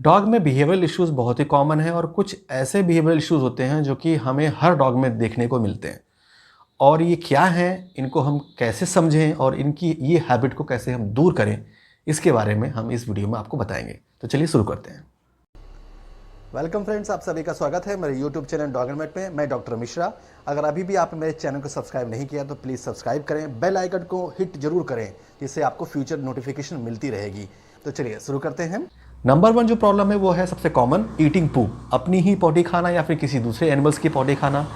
Dog में behavioural issues बहुत ही common है और कुछ ऐसे बिहेवियरल इश्यूज़ होते हैं जो कि हमें हर डॉग में देखने को मिलते हैं। और ये क्या हैं, इनको हम कैसे समझें और इनकी ये हैबिट को कैसे हम दूर करें, इसके बारे में हम इस वीडियो में आपको बताएंगे। तो चलिए शुरू करते हैं। वेलकम फ्रेंड्स, आप सभी का स्वागत है मेरे YouTube channel dog and mate में। मैं डॉक्टर मिश्रा। अगर अभी भी आपने मेरे चैनल को सब्सक्राइब नहीं किया तो प्लीज़ सब्सक्राइब करें, बेल आइकन को हिट जरूर करें जिससे आपको फ्यूचर नोटिफिकेशन मिलती रहेगी। तो चलिए शुरू करते हैं। नंबर 1 जो प्रॉब्लम है वो है सबसे कॉमन, ईटिंग पूप। अपनी ही पॉटी खाना या फिर किसी दूसरे एनिमल्स की पॉटी खाना।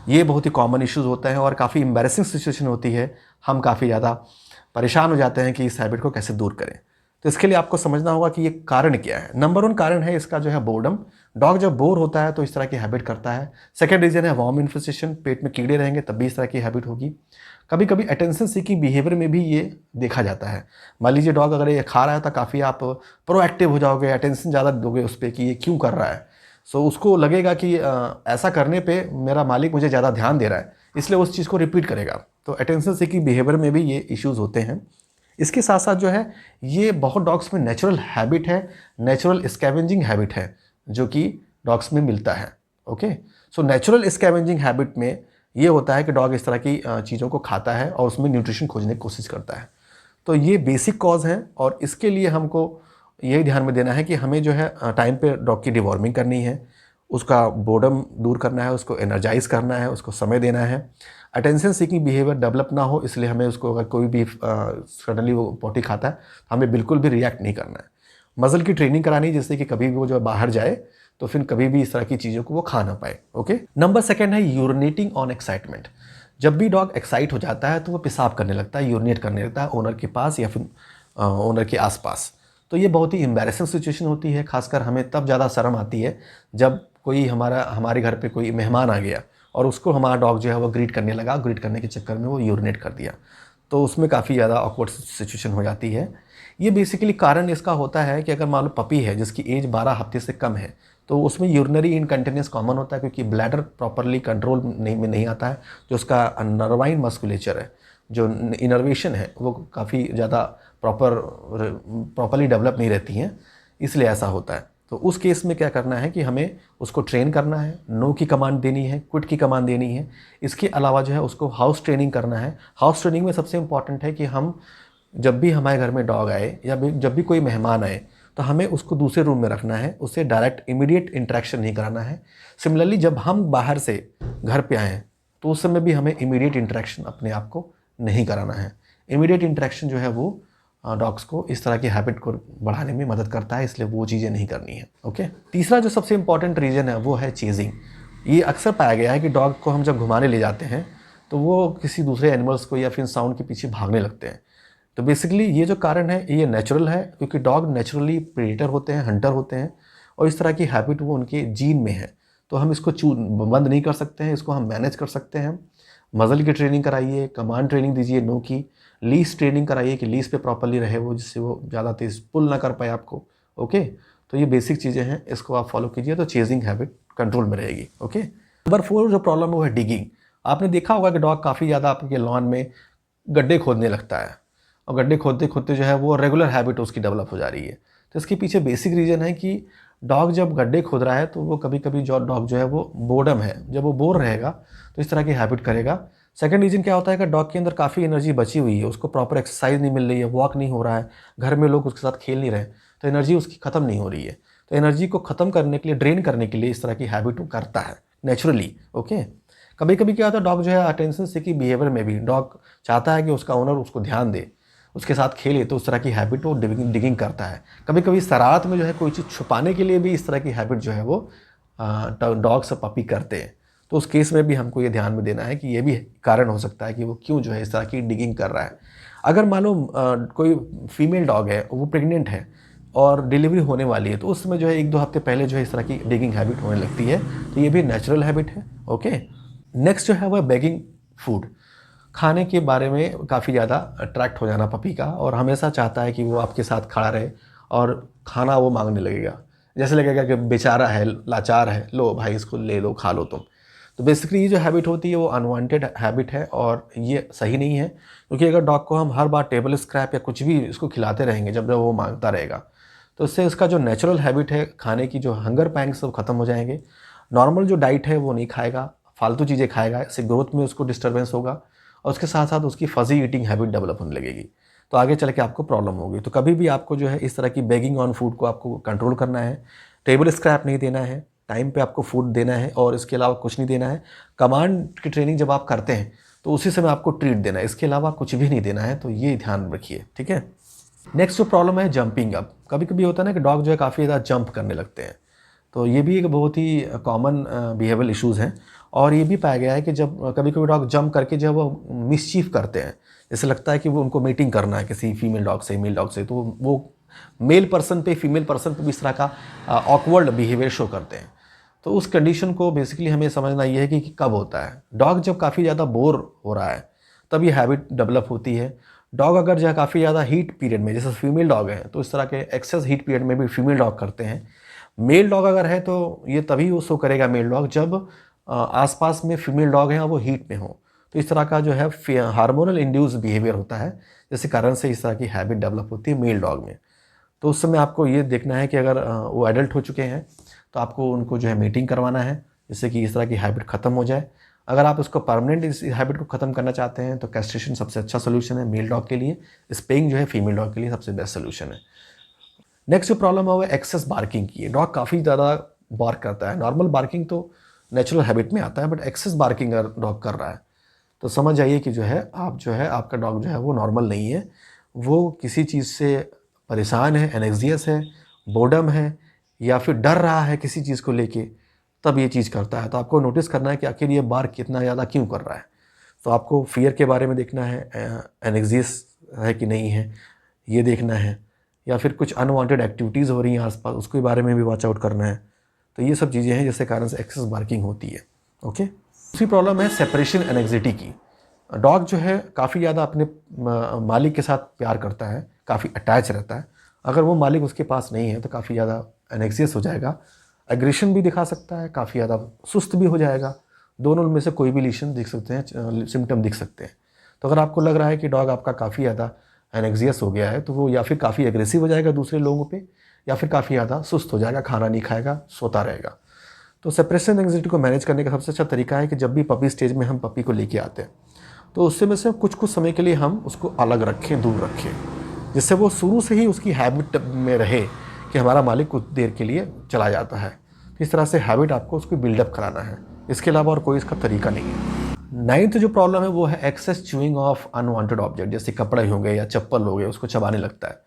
ये बहुत ही कॉमन इश्यूज़ होता है और काफ़ी एम्बैरेसिंग सिचुएशन होती है। हम काफ़ी ज़्यादा परेशान हो जाते हैं कि इस हैबिट को कैसे दूर करें। तो इसके लिए आपको समझना होगा कि ये कारण क्या है। नंबर 1 कारण है इसका जो है बोर्डम। डॉग जब बोर होता है तो इस तरह की हैबिट करता है। सेकेंड रीज़न है वॉर्म इन्फेस्टेशन, पेट में कीड़े रहेंगे तब भी इस तरह की हैबिट होगी। कभी कभी अटेंशन सीकिंग बिहेवियर में भी ये देखा जाता है। मान लीजिए डॉग अगर ये खा रहा है तो काफ़ी आप प्रोएक्टिव हो जाओगे, अटेंशन ज़्यादा दोगे उस पर कि ये क्यों कर रहा है। सो उसको लगेगा कि ऐसा करने पे मेरा मालिक मुझे ज़्यादा ध्यान दे रहा है, इसलिए उस चीज़ को रिपीट करेगा। तो अटेंशन सीकिंग बिहेवियर में भी ये इश्यूज़ होते हैं। इसके साथ साथ जो है ये बहुत डॉग्स में नेचुरल हैबिट है, नेचुरल स्कैवेंजिंग हैबिट है जो कि डॉग्स में मिलता है। Okay, so natural scavenging habit में ये होता है कि डॉग इस तरह की चीज़ों को खाता है और उसमें न्यूट्रिशन खोजने की कोशिश करता है। तो ये बेसिक कॉज हैं और इसके लिए हमको यही ध्यान में देना है कि हमें जो है टाइम पे डॉग की डिवॉर्मिंग करनी है, उसका बोर्डम दूर करना है, उसको एनर्जाइज करना है, उसको समय देना है। अटेंशन सीकिंग बिहेवियर डेवलप ना हो इसलिए हमें उसको, अगर कोई भी सडनली वो पॉटी खाता है तो हमें बिल्कुल भी रिएक्ट नहीं करना है। मसल की ट्रेनिंग करानी है जिससे कि कभी भी वो जो बाहर जाए तो फिर कभी भी इस तरह की चीज़ों को वो खा ना पाए। ओके, नंबर 2 है यूरिनेटिंग ऑन एक्साइटमेंट। जब भी डॉग एक्साइट हो जाता है तो वो पेशाब करने लगता है, यूरिनेट करने लगता है ओनर के पास या फिर ओनर के आसपास। तो ये बहुत ही एम्बैरेसिंग सिचुएशन होती है। खासकर हमें तब ज़्यादा शर्म आती है जब कोई हमारे घर पे कोई मेहमान आ गया और उसको हमारा डॉग जो है वो ग्रीट करने लगा, ग्रीट करने के चक्कर में वो यूरिनेट कर दिया, तो उसमें काफ़ी ज़्यादा ऑकवर्ड सिचुएशन हो जाती है। ये बेसिकली कारण इसका होता है कि अगर मान लो पपी है जिसकी एज 12 हफ्ते से कम है तो उसमें यूरिनरी इनकंटिन्यूस कॉमन होता है क्योंकि ब्लैडर प्रॉपरली कंट्रोल नहीं आता है। जो उसका नर्वाइन मस्कुलेचर है, जो इनर्वेशन है, वो काफ़ी ज़्यादा प्रॉपरली डेवलप नहीं रहती हैं, इसलिए ऐसा होता है। तो उस केस में क्या करना है कि हमें उसको ट्रेन करना है, नो की कमांड देनी है, क्विट की कमांड देनी है। इसके अलावा जो है उसको हाउस ट्रेनिंग करना है। हाउस ट्रेनिंग में सबसे इम्पॉर्टेंट है कि हम जब भी हमारे घर में डॉग आए या जब भी कोई मेहमान आए तो हमें उसको दूसरे रूम में रखना है, उससे डायरेक्ट इमीडिएट इंटरेक्शन नहीं कराना है। सिमिलरली जब हम बाहर से घर पे आएँ तो उस समय भी हमें इमीडिएट इंटरेक्शन अपने आप को नहीं कराना है। इमीडिएट इंटरेक्शन जो है वो डॉग्स को इस तरह की हैबिट को बढ़ाने में मदद करता है, इसलिए वो चीज़ें नहीं करनी है। ओके, तीसरा जो सबसे इंपॉर्टेंट रीज़न है वो है चेजिंग। ये अक्सर पाया गया है कि डॉग को हम जब घुमाने ले जाते हैं तो वो किसी दूसरे एनिमल्स को या फिर साउंड के पीछे भागने लगते हैं। तो बेसिकली ये जो कारण है ये नेचुरल है क्योंकि डॉग नेचुरली प्रेडेटर होते हैं, हंटर होते हैं और इस तरह की हैबिट वो उनके जीन में है। तो हम इसको बंद नहीं कर सकते हैं, इसको हम मैनेज कर सकते हैं। मसल की ट्रेनिंग कराइए, कमांड ट्रेनिंग दीजिए, नो की लीज ट्रेनिंग कराइए कि लीज पे प्रॉपर्ली रहे वो, जिससे वो ज़्यादा तेज़ पुल ना कर पाए आपको। ओके, तो ये बेसिक चीज़ें हैं, इसको आप फॉलो कीजिए तो चेजिंग हैबिट कंट्रोल में रहेगी। ओके, नंबर 4 जो प्रॉब्लम है वो है डिगिंग। आपने देखा होगा कि डॉग काफ़ी ज़्यादा आपके लॉन में गड्ढे खोदने लगता है और गड्ढे खोदते खोदते जो है वो रेगुलर हैबिट उसकी डेवलप हो जा रही है। तो इसके पीछे बेसिक रीज़न है कि डॉग जब गड्ढे खोद रहा है तो वो कभी कभी जो डॉग जो है वो बोर्डम है, जब वो बोर रहेगा तो इस तरह की हैबिट करेगा। सेकंड रीज़न क्या होता है कि डॉग के अंदर काफ़ी एनर्जी बची हुई है, उसको प्रॉपर एक्सरसाइज नहीं मिल रही है, वॉक नहीं हो रहा है, घर में लोग उसके साथ खेल नहीं रहे, तो एनर्जी उसकी ख़त्म नहीं हो रही है। तो एनर्जी को ख़त्म करने के लिए, ड्रेन करने के लिए इस तरह की हैबिट वो करता है नेचुरली। ओके, कभी कभी क्या होता है डॉग जो है अटेंशन सीकिंग बिहेवियर में भी डॉग चाहता है कि उसका ओनर उसको ध्यान दे, उसके साथ खेले, तो उस तरह की हैबिट वो डिगिंग करता है। कभी कभी शरारत में जो है कोई चीज़ छुपाने के लिए भी इस तरह की हैबिट जो है वो डॉग्स और पपी करते हैं। तो उस केस में भी हमको ये ध्यान में देना है कि ये भी कारण हो सकता है कि वो क्यों जो है इस तरह की डिगिंग कर रहा है। अगर मालूम कोई फीमेल डॉग है, वो प्रेग्नेंट है और डिलीवरी होने वाली है, तो उस समय जो है 1-2 हफ्ते पहले जो है इस तरह की डिगिंग हैबिट होने लगती है। तो ये भी नेचुरल हैबिट है। ओके, नेक्स्ट जो है वह बेगिंग फूड। खाने के बारे में काफ़ी ज़्यादा अट्रैक्ट हो जाना पपी का और हमेशा चाहता है कि वो आपके साथ खड़ा रहे और खाना वो मांगने लगेगा, जैसे लगेगा कि बेचारा है, लाचार है, लो भाई इसको ले लो, खा लो तुम। तो बेसिकली ये जो हैबिट होती है वो अनवांटेड हैबिट है और ये सही नहीं है, क्योंकि अगर डॉग को हम हर बार टेबल स्क्रैप या कुछ भी इसको खिलाते रहेंगे जब जब वो मांगता रहेगा तो इससे उसका जो नेचुरल हैबिट है खाने की, जो हंगर पैंग्स सब खत्म हो जाएंगे। नॉर्मल जो डाइट है वो नहीं खाएगा, फालतू चीज़ें खाएगा, इससे ग्रोथ में उसको डिस्टर्बेंस होगा और उसके साथ साथ उसकी फजी ईटिंग हैबिट डेवलप होने लगेगी। तो आगे चल के आपको प्रॉब्लम होगी। तो कभी भी आपको जो है इस तरह की बेगिंग ऑन फूड को आपको कंट्रोल करना है। टेबल स्क्रैप नहीं देना है, टाइम पे आपको फूड देना है और इसके अलावा कुछ नहीं देना है। कमांड की ट्रेनिंग जब आप करते हैं तो उसी समय आपको ट्रीट देना है, इसके अलावा कुछ भी नहीं देना है। तो ये ध्यान रखिए, ठीक है। नेक्स्ट जो प्रॉब्लम है जंपिंग अप। कभी कभी होता है ना कि डॉग जो है काफ़ी ज़्यादा जंप करने लगते हैं। तो ये भी एक बहुत ही कॉमन बिहेवियरल इश्यूज़ हैं और ये भी पाया गया है कि जब कभी कभी डॉग जंप करके जब वो मिसचीफ करते हैं, जैसे लगता है कि वो उनको मीटिंग करना है किसी फीमेल डॉग से, मेल डॉग से, तो वो मेल पर्सन पे फीमेल पर्सन पे भी इस तरह का ऑकवर्ड बिहेवियर शो करते हैं। तो उस कंडीशन को बेसिकली हमें समझना ये है कि कब होता है। डॉग जब काफ़ी ज़्यादा बोर हो रहा है तब ये हैबिट डेवलप होती है। डॉग अगर जो है काफ़ी ज़्यादा हीट पीरियड में, जैसे फीमेल डॉग है तो इस तरह के एक्सेस हीट पीरियड में भी फीमेल डॉग करते हैं। मेल डॉग अगर है तो ये तभी वो शो करेगा मेल डॉग जब आसपास में फीमेल डॉग हैं और वो हीट में हो। तो इस तरह का जो है हार्मोनल इंड्यूस बिहेवियर होता है, जिसके कारण से इस तरह की हैबिट डेवलप होती है मेल डॉग में। तो उस समय आपको ये देखना है कि अगर वो एडल्ट हो चुके हैं तो आपको उनको जो है मीटिंग करवाना है, जिससे कि इस तरह की हैबिट ख़त्म हो जाए। अगर आप उसको परमानेंट इस हैबिट को ख़त्म करना चाहते हैं तो कैस्ट्रेशन सबसे अच्छा सोल्यूशन है मेल डॉग के लिए। स्पेइंग जो है फीमेल डॉग के लिए सबसे बेस्ट सोल्यूशन है। नेक्स्ट जो प्रॉब्लम है वो एक्सेस बार्किंग की है। डॉग काफ़ी ज़्यादा बार्क करता है। नॉर्मल बार्किंग तो नेचुरल हैबिट में आता है, बट एक्सेस बार्किंग अगर डॉग कर रहा है तो समझ जाइए कि जो है आपका डॉग जो है वो नॉर्मल नहीं है। वो किसी चीज़ से परेशान है, एनेक्सियस है, बोर्डम है या फिर डर रहा है किसी चीज़ को लेके, तब ये चीज़ करता है। तो आपको नोटिस करना है कि आखिर ये बार्क कितना ज़्यादा क्यों कर रहा है। तो आपको फियर के बारे में देखना है, एनेक्सियस है कि नहीं है ये देखना है, या फिर कुछ अनवांटेड एक्टिविटीज़ हो रही हैं आसपास उसके बारे में भी वॉच आउट करना है। तो ये सब चीज़ें हैं जिससे कारण से एक्सेस बार्किंग होती है। ओके। दूसरी प्रॉब्लम है सेपरेशन एनेक्सिटी की। डॉग जो है काफ़ी ज़्यादा अपने मालिक के साथ प्यार करता है, काफ़ी अटैच रहता है। अगर वो मालिक उसके पास नहीं है तो काफ़ी ज़्यादा एनेक्सियस हो जाएगा, एग्रेशन भी दिखा सकता है, काफ़ी ज़्यादा सुस्त भी हो जाएगा। दोनों में से कोई भी लीशन दिख सकते हैं, सिम्टम दिख सकते हैं। तो अगर आपको लग रहा है कि डॉग आपका काफ़ी ज़्यादा एनेक्सियस हो गया है तो वो या फिर काफ़ी एग्रेसिव हो जाएगा दूसरे लोगों पे, या फिर काफ़ी ज़्यादा सुस्त हो जाएगा, खाना नहीं खाएगा, सोता रहेगा। तो सेपरेशन एंग्जाइटी को मैनेज करने का सबसे अच्छा तरीका है कि जब भी पपी स्टेज में हम पपी को लेके आते हैं तो उससे में से कुछ समय के लिए हम उसको अलग रखें, दूर रखें, जिससे वो शुरू से ही उसकी हैबिट में रहे कि हमारा मालिक कुछ देर के लिए चला जाता है। तो इस तरह से हैबिट आपको उसको बिल्डअप कराना है, इसके अलावा और कोई इसका तरीका नहीं है। नाइन्थ जो प्रॉब्लम है वो है excess chewing of unwanted object, जैसे कपड़े हो गए या चप्पल हो गए, उसको चबाने लगता है।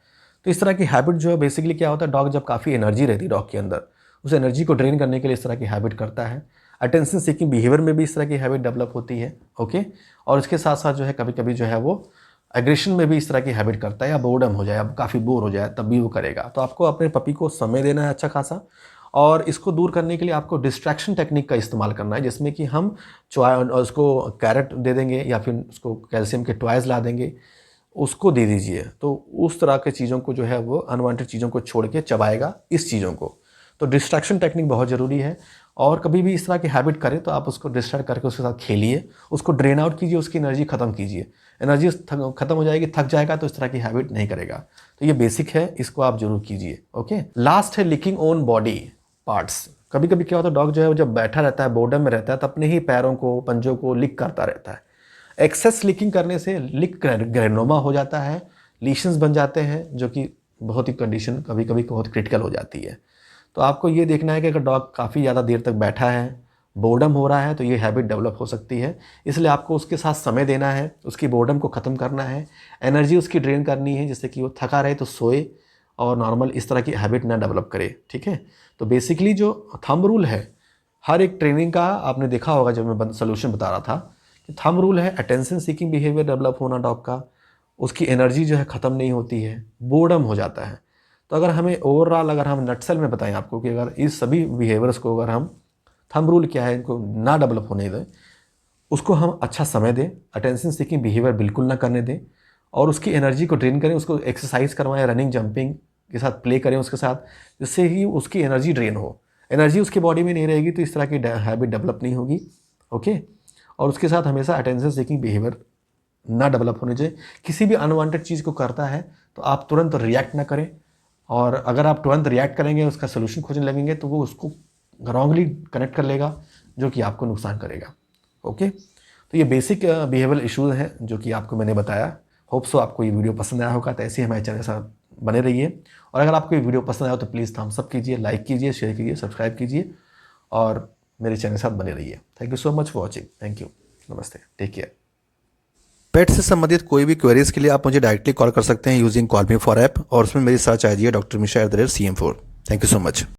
तो इस तरह की हैबिट जो है बेसिकली क्या होता है, डॉग जब काफ़ी एनर्जी रहती है डॉग के अंदर, उस एनर्जी को ड्रेन करने के लिए इस तरह की हैबिट करता है। अटेंशन सीकिंग बिहेवियर में भी इस तरह की हैबिट डेवलप होती है। ओके। और इसके साथ साथ जो है कभी कभी जो है वो एग्रेशन में भी इस तरह की हैबिट करता है, या बोर्डम हो जाए, अब काफ़ी बोर हो जाए तब भी वो करेगा। तो आपको अपने पपी को समय देना है अच्छा खासा, और इसको दूर करने के लिए आपको डिस्ट्रैक्शन टेक्निक का इस्तेमाल करना है, जिसमें कि हम उसको कैरेट दे देंगे या फिर उसको कैल्शियम के टॉयज़ ला देंगे, उसको दे दीजिए। तो उस तरह के चीज़ों को जो है वो अनवांटेड चीज़ों को छोड़ के चबाएगा इस चीज़ों को। तो डिस्ट्रैक्शन टेक्निक बहुत ज़रूरी है। और कभी भी इस तरह की हैबिट करें तो आप उसको डिस्ट्रैक्ट करके उसके साथ खेलिए, उसको ड्रेन आउट कीजिए, उसकी एनर्जी ख़त्म कीजिए। एनर्जी ख़त्म हो जाएगी, थक जाएगा तो इस तरह की हैबिट नहीं करेगा। तो ये बेसिक है, इसको आप जरूर कीजिए। ओके। लास्ट है लिकिंग ओन बॉडी पार्ट्स। कभी कभी क्या होता है, डॉग जो है वो जब बैठा रहता है, बोर्डम में रहता है, तो अपने ही पैरों को, पंजों को लिक करता रहता है। एक्सेस लिकिंग करने से लिक ग्रेनोमा हो जाता है, लीशंस बन जाते हैं, जो कि बहुत ही कंडीशन कभी कभी बहुत क्रिटिकल हो जाती है। तो आपको ये देखना है कि अगर डॉग काफ़ी ज़्यादा देर तक बैठा है, बोर्डम हो रहा है, तो ये हैबिट डेवलप हो सकती है। इसलिए आपको उसके साथ समय देना है, उसकी बोर्डम को ख़त्म करना है, एनर्जी उसकी ड्रेन करनी है, जिससे कि वो थका रहे तो सोए और नॉर्मल इस तरह की हैबिट ना डेवलप करे। ठीक है। तो बेसिकली जो थंब रूल है हर एक ट्रेनिंग का, आपने देखा होगा जब मैं सोल्यूशन बता रहा था, कि थंब रूल है अटेंशन सीकिंग बिहेवियर डेवलप होना डॉग का, उसकी एनर्जी जो है ख़त्म नहीं होती है, बोर्डम हो जाता है। तो अगर हमें ओवरऑल अगर हम नटसेल में बताएं आपको कि अगर इस सभी बिहेवियर्स को अगर हम थंब रूल क्या है इनको ना डेवलप होने दें, उसको हम अच्छा समय दें, अटेंशन सीकिंग बिहेवियर बिल्कुल ना करने दें, और उसकी एनर्जी को ड्रेन करें, उसको एक्सरसाइज करवाएं, रनिंग जंपिंग के साथ प्ले करें उसके साथ, जिससे ही उसकी एनर्जी ड्रेन हो। एनर्जी उसकी बॉडी में नहीं रहेगी तो इस तरह की हैबिट डेवलप नहीं होगी। ओके। और उसके साथ हमेशा अटेंशन सीकिंग बिहेवियर ना डेवलप होने चाहिए। किसी भी अनवांटेड चीज़ को करता है तो आप तुरंत रिएक्ट ना करें, और अगर आप तुरंत रिएक्ट करेंगे, उसका सोल्यूशन खोजने लगेंगे, तो वो उसको रॉन्गली कनेक्ट कर लेगा, जो कि आपको नुकसान करेगा। ओके, तो ये बेसिक बिहेवियरल इश्यूज़ हैं जो कि आपको मैंने बताया। होप सो आपको ये वीडियो पसंद आया होगा। तो ऐसे ही हमारे चैनल के साथ बने रहिए, और अगर आपको ये वीडियो पसंद आया तो प्लीज़ थम्स अप कीजिए, लाइक कीजिए, शेयर कीजिए, सब्सक्राइब कीजिए और मेरे चैनल के साथ बने रहिए। Thank you so much for watching. Thank you, नमस्ते, टेक केयर। पेट से संबंधित कोई भी क्वेरीज के लिए आप मुझे डायरेक्टली कॉल कर सकते हैं using call me for app, और उसमें मेरी सर्च आईडी है doctor Mishra @CM4। Thank you so much.